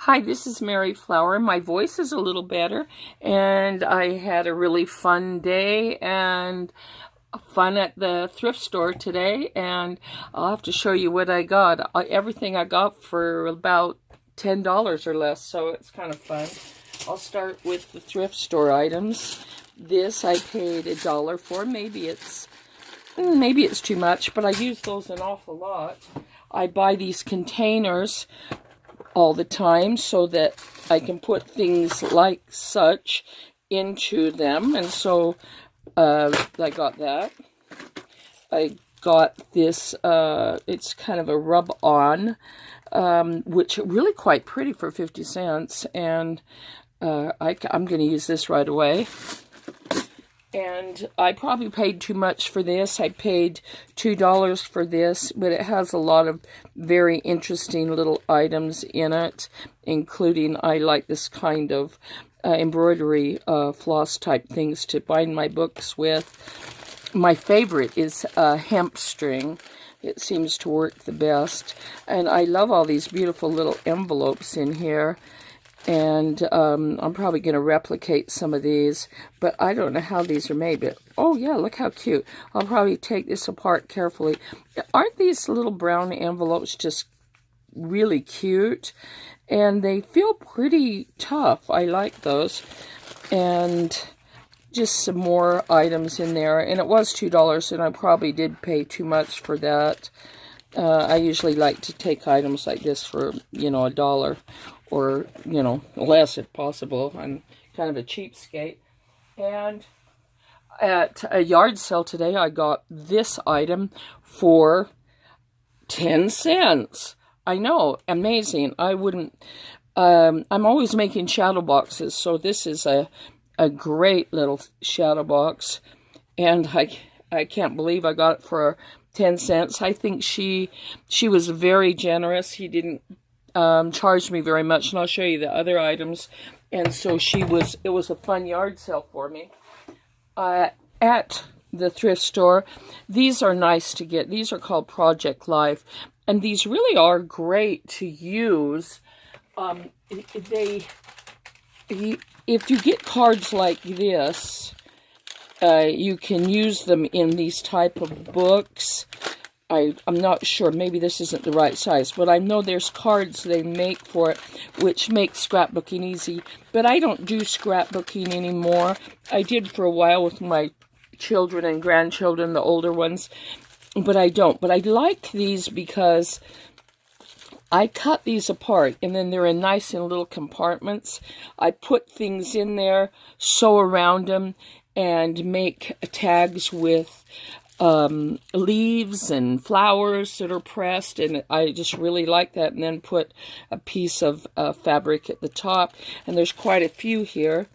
Hi, this is Mary Flower. My voice is a little better, and I had a really fun day and fun at the thrift store today, and I'll have to show you what I got. Everything I got for about $10 or less, so it's kind of fun. I'll start with the thrift store items. This I paid $1 for. Maybe it's too much, but I use those an awful lot. I buy these containers all the time so that I can put things like such into them, and so I got that. I got this, it's kind of a rub-on, which really quite pretty for 50 cents, and I'm going to use this right away. And I probably paid too much for this. I paid $2 for this, but it has a lot of very interesting little items in it, including I like this kind of embroidery floss type things to bind my books with. My favorite is hemp string. It seems to work the best. And I love all these beautiful little envelopes in here. And I'm probably going to replicate some of these, but I don't know how these are made. But oh yeah, look how cute. I'll probably take this apart carefully. Aren't these little brown envelopes just really cute? And they feel pretty tough. I like those. And just some more items in there. And it was $2, and I probably did pay too much for that. I usually like to take items like this for, $1. Or, less if possible. I'm kind of a cheapskate. And at a yard sale today, I got this item for 10 cents. I know, amazing. I wouldn't, I'm always making shadow boxes, so this is a great little shadow box. And I can't believe I got it for 10 cents. I think she was very generous. He didn't charged me very much, and I'll show you the other items. And so it was a fun yard sale for me. At the thrift store, these are nice to get. These are called Project Life, and these really are great to use. If you get cards like this, you can use them in these type of books. I'm not sure, maybe this isn't the right size, but I know there's cards they make for it, which makes scrapbooking easy. But I don't do scrapbooking anymore. I did for a while with my children and grandchildren, the older ones, but I don't. But I like these because I cut these apart, and then they're nice in little compartments. I put things in there, sew around them, and make tags with leaves and flowers that are pressed, and I just really like that. And then put a piece of fabric at the top, and there's quite a few here,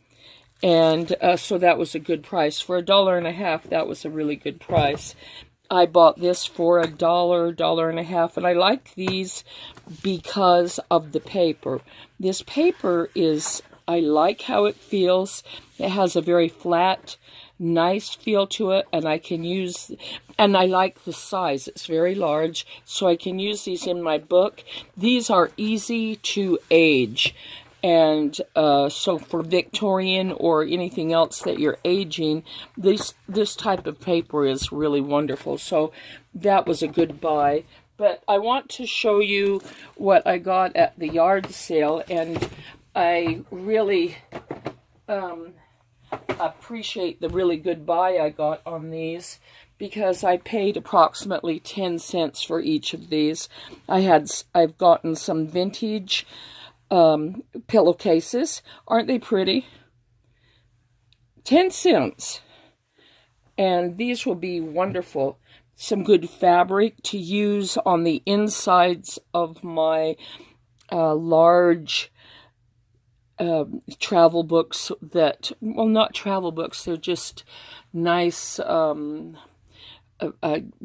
and so that was a good price. For $1.50, that was a really good price. I bought this for $1, $1.50, and I like these because of the paper. This paper I like how it feels. It has a very flat, nice feel to it, and I like the size. It's very large, so I can use these in my book. These are easy to age, and so for Victorian or anything else that you're aging, this type of paper is really wonderful. So that was a good buy. But I want to show you what I got at the yard sale, and I really appreciate the really good buy I got on these, because I paid approximately 10 cents for each of these. I've gotten some vintage pillowcases. Aren't they pretty? 10 cents. And these will be wonderful. Some good fabric to use on the insides of my large travel books not travel books, they're just nice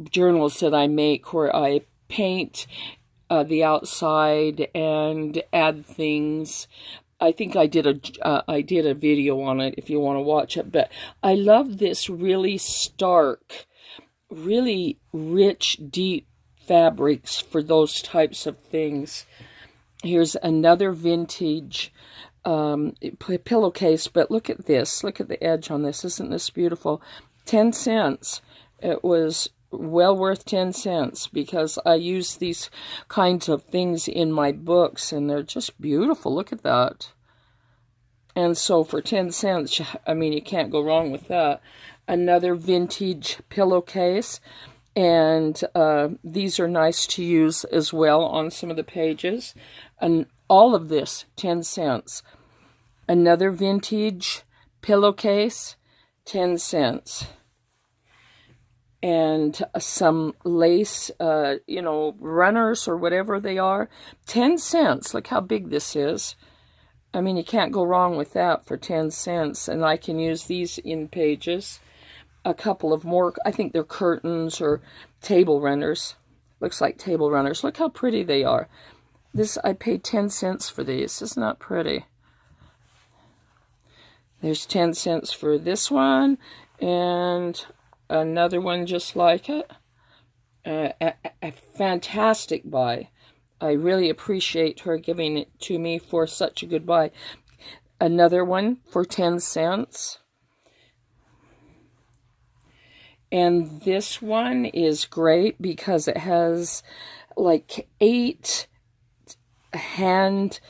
journals that I make, where I paint the outside and add things. I think I did a video on it if you want to watch it. But I love this really stark, really rich, deep fabrics for those types of things. Here's another vintage pillowcase, but look at this. Look at the edge on this. Isn't this beautiful? 10 cents. It was well worth 10 cents because I use these kinds of things in my books, and they're just beautiful. Look at that. And so for 10 cents, I mean, you can't go wrong with that. Another vintage pillowcase. And these are nice to use as well on some of the pages. And all of this, 10 cents. Another vintage pillowcase, 10 cents. And some lace, runners or whatever they are, 10 cents. Look how big this is. I mean, you can't go wrong with that for 10 cents. And I can use these in pages. A couple of more, I think they're curtains or table runners. Looks like table runners. Look how pretty they are. I paid 10 cents for these. Isn't that pretty? There's 10 cents for this one, and another one just like it. A fantastic buy. I really appreciate her giving it to me for such a good buy. Another one for 10 cents. And this one is great because it has like 8 hand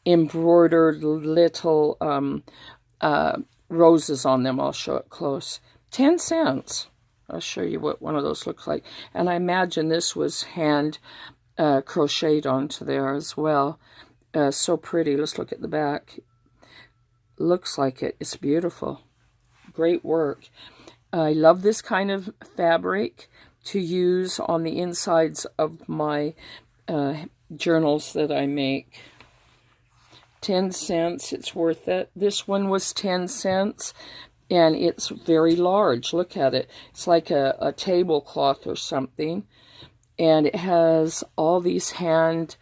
embroidered little roses on them. I'll show it close. 10 cents. I'll show you what one of those looks like. And I imagine this was hand crocheted onto there as well. So pretty. Let's look at the back. Looks like it. It's beautiful. Great work. I love this kind of fabric to use on the insides of my journals that I make. 10 cents, it's worth it. This one was 10 cents, and it's very large. Look at it. It's like a tablecloth or something, and it has all these hand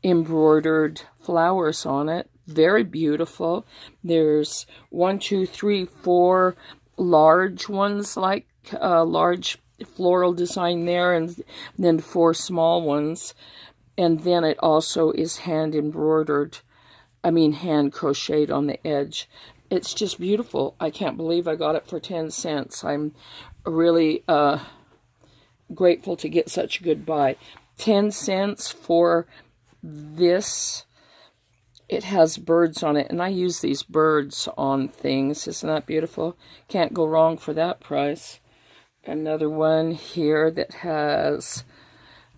embroidered flowers on it. Very beautiful. There's 1, 2, 3, 4 large ones, like large floral design there, and then 4 small ones. And then it also is hand embroidered, hand crocheted on the edge. It's just beautiful. I can't believe I got it for 10 cents. I'm really grateful to get such a good buy. 10 cents for this. It has birds on it, and I use these birds on things. Isn't that beautiful? Can't go wrong for that price. Another one here that has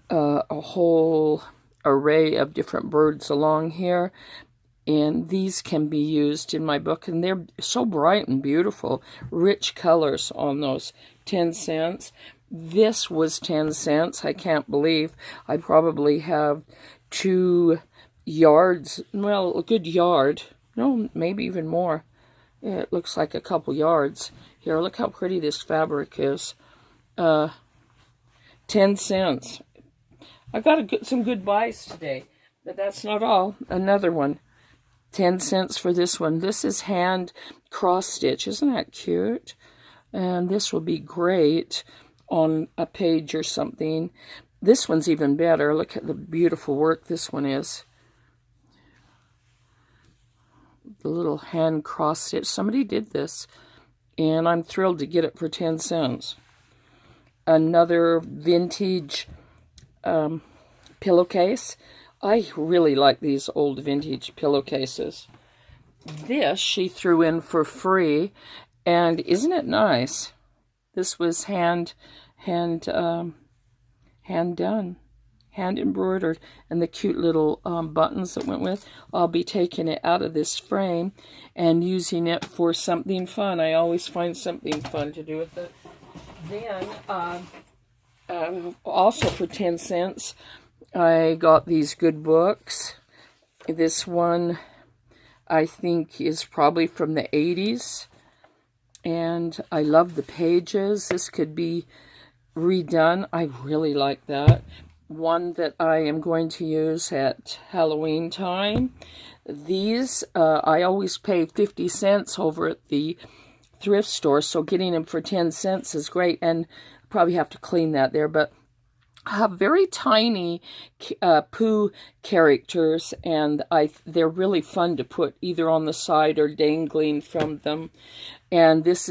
a whole array of different birds along here. And these can be used in my book, and they're so bright and beautiful. Rich colors on those. 10 cents. This was 10 cents. I can't believe I probably have 2 yards, well, a good yard, no, maybe even more. It looks like a couple yards. Here, look how pretty this fabric is. 10 cents. I got some good buys today, but that's not all. Another one. 10 cents for this one. This is hand cross stitch. Isn't that cute? And this will be great on a page or something. This one's even better. Look at the beautiful work this one is. The little hand cross stitch. Somebody did this, and I'm thrilled to get it for 10 cents. Another vintage pillowcase. I really like these old vintage pillowcases. This she threw in for free, and isn't it nice? This was hand done, hand embroidered, and the cute little buttons that went with. I'll be taking it out of this frame and using it for something fun. I always find something fun to do with it. Then, also for 10 cents, I got these good books. This one, I think, is probably from the 80s. And I love the pages. This could be redone. I really like that. One that I am going to use at Halloween time. These, I always pay 50 cents over at the thrift store, so getting them for 10 cents is great. And probably have to clean that there, but have very tiny Pooh characters, and they're really fun to put either on the side or dangling from them. And this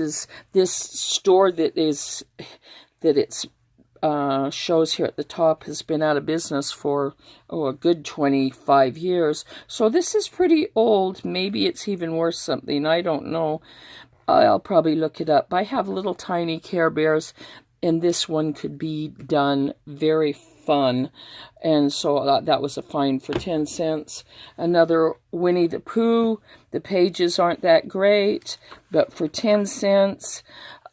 store that it's shows here at the top has been out of business for a good 25 years. So this is pretty old. Maybe it's even worth something. I don't know. I'll probably look it up. I have little tiny Care Bears, and this one could be done very fun. And so that was a find for 10 cents. Another Winnie the Pooh. The pages aren't that great, but for 10 cents,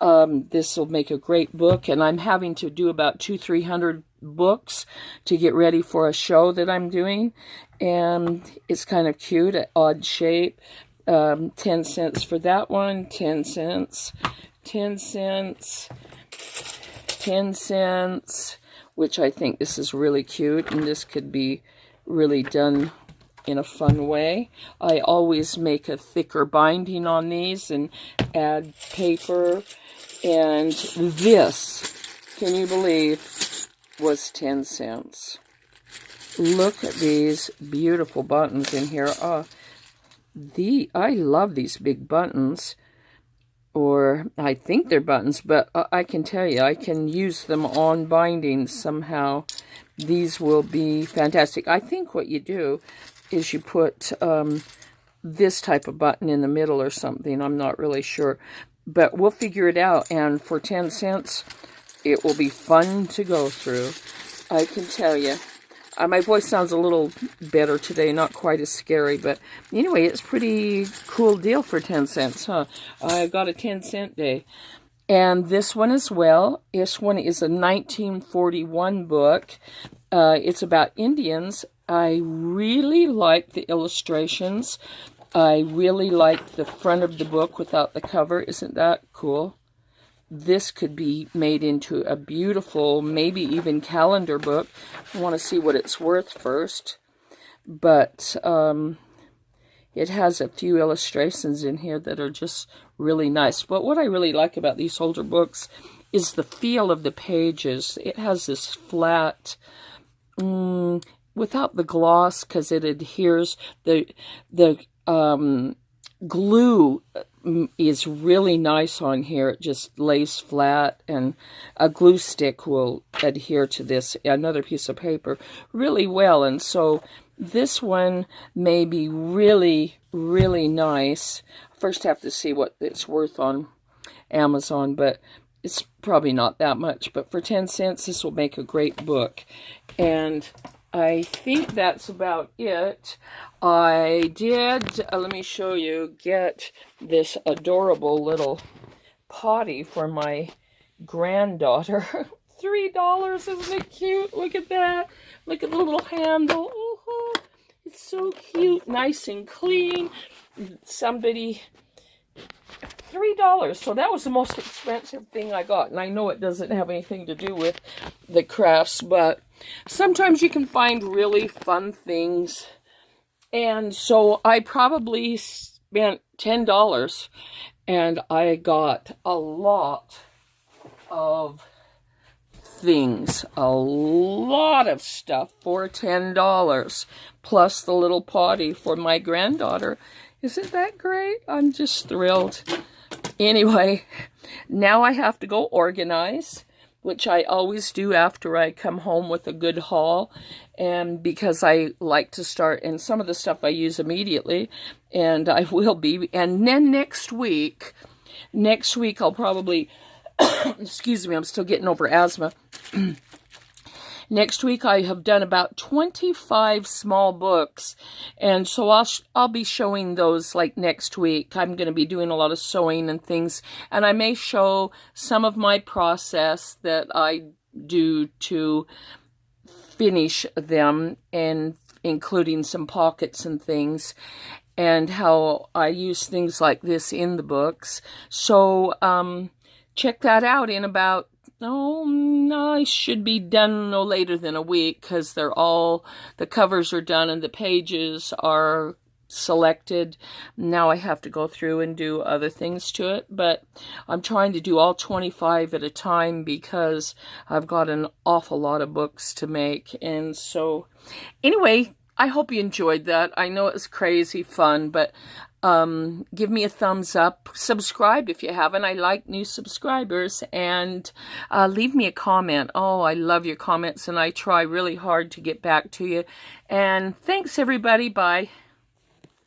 this will make a great book. And I'm having to do about 300 books to get ready for a show that I'm doing. And it's kind of cute, an odd shape. 10 cents for that one, 10 cents, 10 cents, 10 cents, which I think this is really cute, and this could be really done in a fun way. I always make a thicker binding on these and add paper, and this, can you believe, was 10 cents. Look at these beautiful buttons in here. I love these big buttons. Or I think they're buttons, but I can tell you, I can use them on bindings somehow. These will be fantastic. I think what you do is you put this type of button in the middle or something. I'm not really sure, but we'll figure it out. And for 10 cents, it will be fun to go through. I can tell you. My voice sounds a little better today, not quite as scary, but anyway, it's pretty cool deal for 10 cents, huh? I got a 10-cent day. And this one as well. This one is a 1941 book. It's about Indians. I really like the illustrations. I really like the front of the book without the cover. Isn't that cool? This could be made into a beautiful, maybe even calendar book. I want to see what it's worth first. But it has a few illustrations in here that are just really nice. But what I really like about these older books is the feel of the pages. It has this flat, without the gloss, because it adheres. The glue is really nice on here. It just lays flat, and a glue stick will adhere to this, another piece of paper, really well. And so this one may be really, really nice. First have to see what it's worth on Amazon, but it's probably not that much. But for 10 cents, this will make a great book. And I think that's about it. I did, let me show you, get this adorable little potty for my granddaughter. $3, isn't it cute? Look at that. Look at the little handle. Oh, it's so cute, nice and clean. Somebody, $3. So that was the most expensive thing I got. And I know it doesn't have anything to do with the crafts, but sometimes you can find really fun things. And so I probably spent $10, and I got a lot of things, a lot of stuff for $10, plus the little potty for my granddaughter. Isn't that great? I'm just thrilled. Anyway, now I have to go organize, which I always do after I come home with a good haul, and because I like to start, and some of the stuff I use immediately, and I will be, and then next week I'll probably, excuse me, I'm still getting over asthma. Next week I have done about 25 small books, and so I'll be showing those like next week. I'm going to be doing a lot of sewing and things, and I may show some of my process that I do to finish them, and including some pockets and things, and how I use things like this in the books. So check that out in about, I should be done no later than a week, because the covers are done and the pages are selected. Now I have to go through and do other things to it, but I'm trying to do all 25 at a time because I've got an awful lot of books to make. And so anyway, I hope you enjoyed that. I know it was crazy fun, but give me a thumbs up. Subscribe if you haven't. I like new subscribers. And leave me a comment. Oh, I love your comments, and I try really hard to get back to you. And thanks, everybody. Bye.